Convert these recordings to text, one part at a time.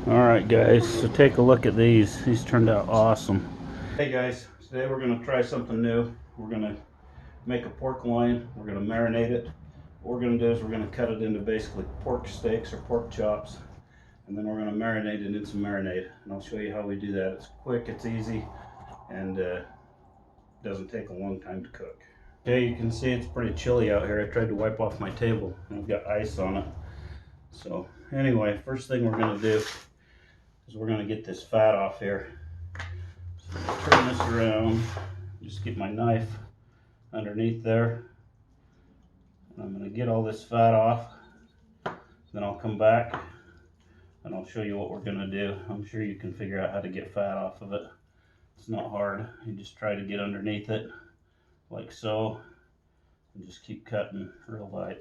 Alright guys, so take a look at these. These turned out awesome. Hey guys, today we're going to try something new. We're going to make a pork loin. We're going to marinate it. What we're going to do is we're going to cut it into basically pork steaks or pork chops. And then we're going to marinate it in some marinade. And I'll show you how we do that. It's quick, it's easy, and doesn't take a long time to cook. Okay, you can see it's pretty chilly out here. I tried to wipe off my table and I've got ice on it. So anyway, first thing we're going to do is we're going to get this fat off here. So turn this around, just get my knife underneath there, and I'm going to get all this fat off. Then I'll come back and I'll show you what we're going to do. I'm sure you can figure out how to get fat off of it. It's not hard. You just try to get underneath it like so and just keep cutting real light.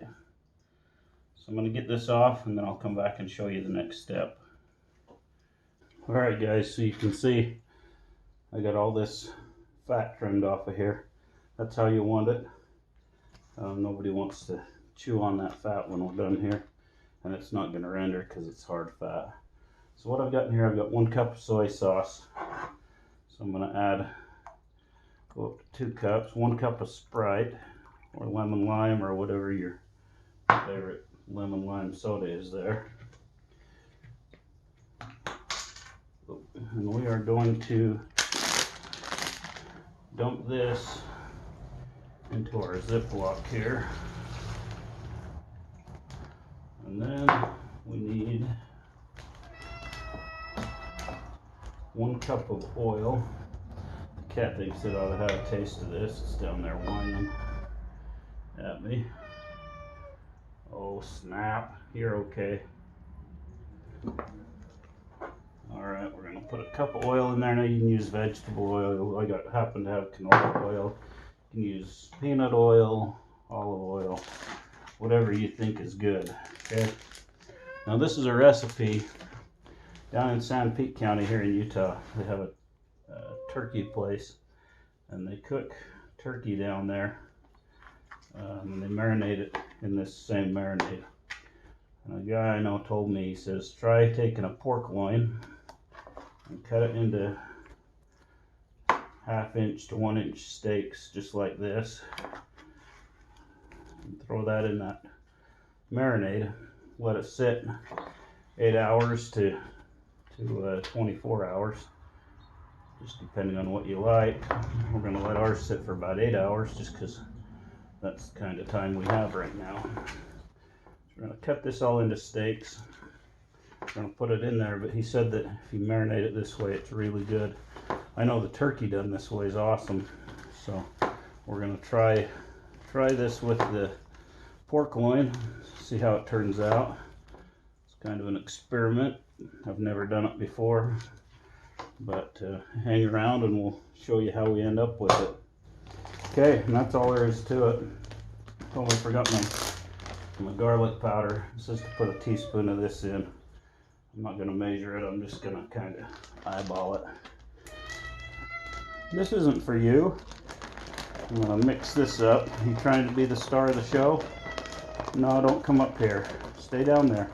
So I'm going to get this off and then I'll come back and show you the next step. Alright guys, so you can see I got all this fat trimmed off of here. That's how you want it. Nobody wants to chew on that fat when we're done here, and it's not going to render because it's hard fat. So what I've got in here, I've got 1 cup of soy sauce. So I'm going to add, go up to 2 cups, 1 cup of Sprite or lemon lime or whatever your favorite lemon lime soda is there. And we are going to dump this into our Ziploc here. And then we need 1 cup of oil. The cat thinks it ought to have a taste of this. It's down there whining at me. Oh snap, you're okay. Alright, we're going to put a cup of oil in there. Now you can use vegetable oil. I happen to have canola oil. You can use peanut oil, olive oil, whatever you think is good. Okay. Now this is a recipe down in San Pete County here in Utah. They have a turkey place and they cook turkey down there and they marinate it in this same marinade. And a guy I know told me, he says, try taking a pork loin and cut it into 1/2 inch to 1 inch steaks just like this. And throw that in that marinade. Let it sit 8 hours to 24 hours, just depending on what you like. We're going to let ours sit for about 8 hours just because that's the kind of time we have right now. We're going to cut this all into steaks. We're going to put it in there, but he said that if you marinate it this way, it's really good. I know the turkey done this way is awesome, so we're going to try this with the pork loin, see how it turns out. It's kind of an experiment. I've never done it before, but hang around and we'll show you how we end up with it. Okay, and that's all there is to it. Totally forgot my garlic powder. It says to put a teaspoon of this in. I'm not going to measure it, I'm just going to kind of eyeball it. This isn't for you. I'm going to mix this up. You trying to be the star of the show? No, don't come up here. Stay down there.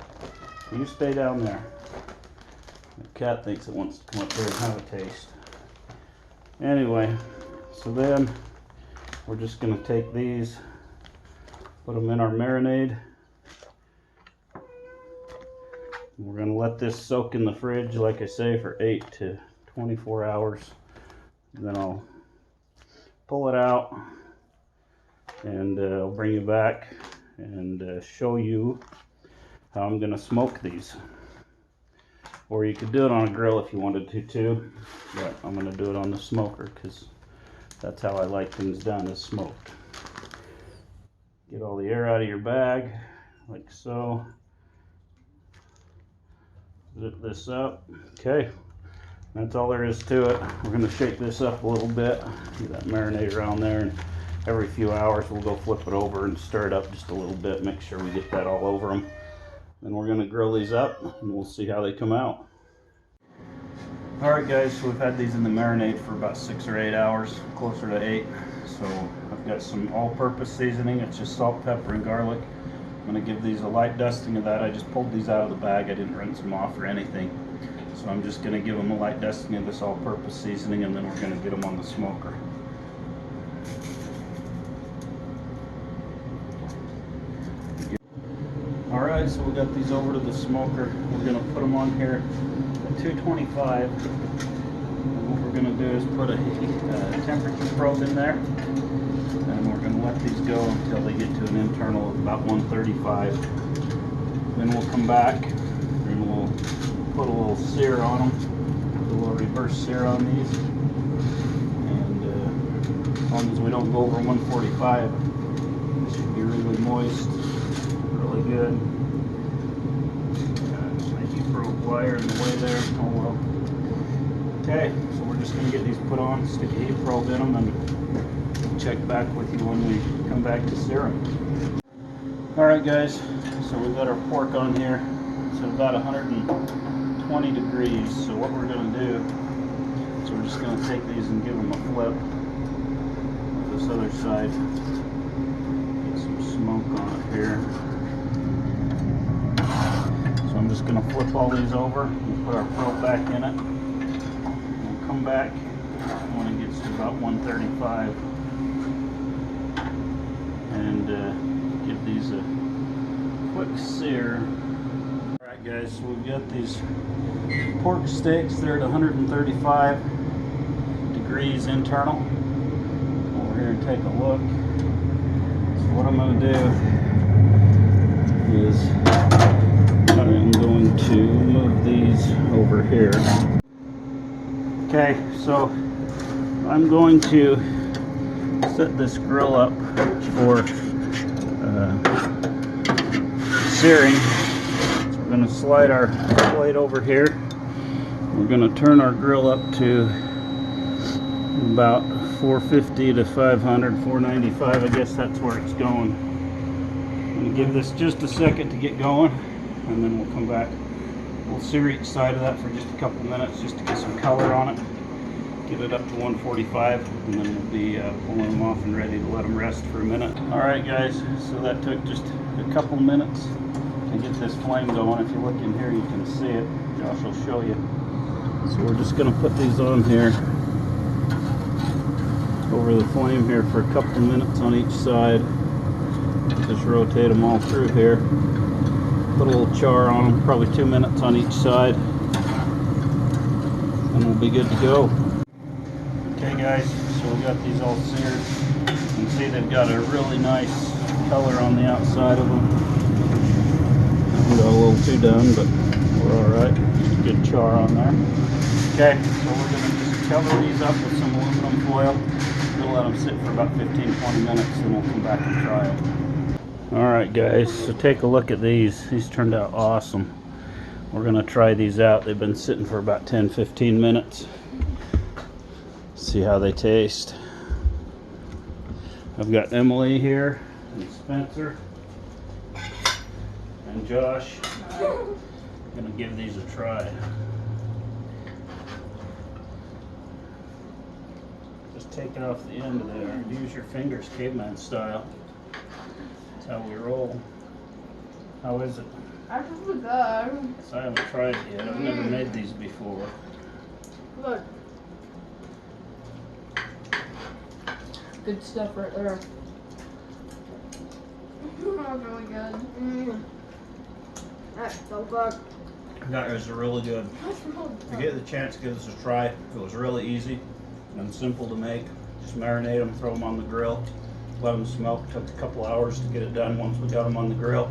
You stay down there. The cat thinks it wants to come up here and have a taste. Anyway, so then we're just going to take these, put them in our marinade. We're going to let this soak in the fridge, like I say, for 8 to 24 hours. And then I'll pull it out and I'll bring you back and show you how I'm going to smoke these. Or you could do it on a grill if you wanted to too, but I'm going to do it on the smoker because that's how I like things done, is smoked. Get all the air out of your bag, like so. Zip this up. Okay, that's all there is to it. We're going to shake this up a little bit, get that marinade around there, and every few hours we'll go flip it over and stir it up just a little bit, make sure we get that all over them. Then we're going to grill these up and we'll see how they come out. Alright guys, so we've had these in the marinade for about 6 or 8 hours, closer to 8. So I've got some all-purpose seasoning. It's just salt, pepper, and garlic. I'm going to give these a light dusting of that. I just pulled these out of the bag. I didn't rinse them off or anything. So I'm just going to give them a light dusting of this all-purpose seasoning, and then we're going to get them on the smoker. Alright, so we got these over to the smoker. We're going to put them on here at 225. And what we're going to do is put a temperature probe in there. And we're going to let these go until they get to an internal of about 135. Then we'll come back and we'll put a little sear on them. Put a little reverse sear on these. And as long as we don't go over 145, this should be really moist. Really good. My heat probe wire in the way there. Oh well. Okay, so we're just going to get these put on, stick a heat probe in them, and check back with you when we come back to searing. Alright guys, so we've got our pork on here. It's at about 120 degrees. So what we're going to do is we're just going to take these and give them a flip with this other side. Get some smoke on it here. So I'm just going to flip all these over and put our probe back in it. We'll come back when it gets to about 135 and give these a quick sear. Alright guys, so we've got these pork steaks. They're at 135 degrees internal. Over here and take a look. So what I'm going to do is I'm going to move these over here. Okay, so I'm going to set this grill up for searing. So we're going to slide our plate over here. We're going to turn our grill up to about 450 to 500, 495. I guess that's where it's going. I'm going to give this just a second to get going, and then we'll come back. We'll sear each side of that for just a couple minutes just to get some color on it. Get it up to 145, and then we'll be pulling them off and ready to let them rest for a minute. Alright guys, so that took just a couple minutes to get this flame going. If you look in here you can see it. Josh will show you. So we're just going to put these on here over the flame here for a couple minutes on each side. Just rotate them all through here. Put a little char on them, probably 2 minutes on each side, and we'll be good to go. Okay guys, so we got these all seared. You can see they've got a really nice color on the outside of them. We got a little too done, but we're alright. Just a good char on there. Okay, so we're going to just cover these up with some aluminum foil. We'll let them sit for about 15-20 minutes, and we'll come back and try them. Alright guys, so take a look at these. These turned out awesome. We're going to try these out. They've been sitting for about 10-15 minutes. See how they taste. I've got Emily here, and Spencer, and Josh. I'm going to give these a try. Just take it off the end of there and use your fingers caveman style. That's how we roll. How is it? Actually good. So I haven't tried it yet. I've never made these before. Good. Good stuff right there. That was really good. That's so good. That is really good. That's really good. If you get the chance, give this a try. It was really easy and simple to make. Just marinate them, throw them on the grill, let them smoke. Took a couple hours to get it done once we got them on the grill.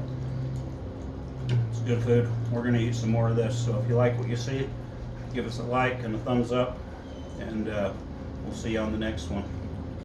It's good food. We're going to eat some more of this. So if you like what you see, give us a like and a thumbs up, and we'll see you on the next one.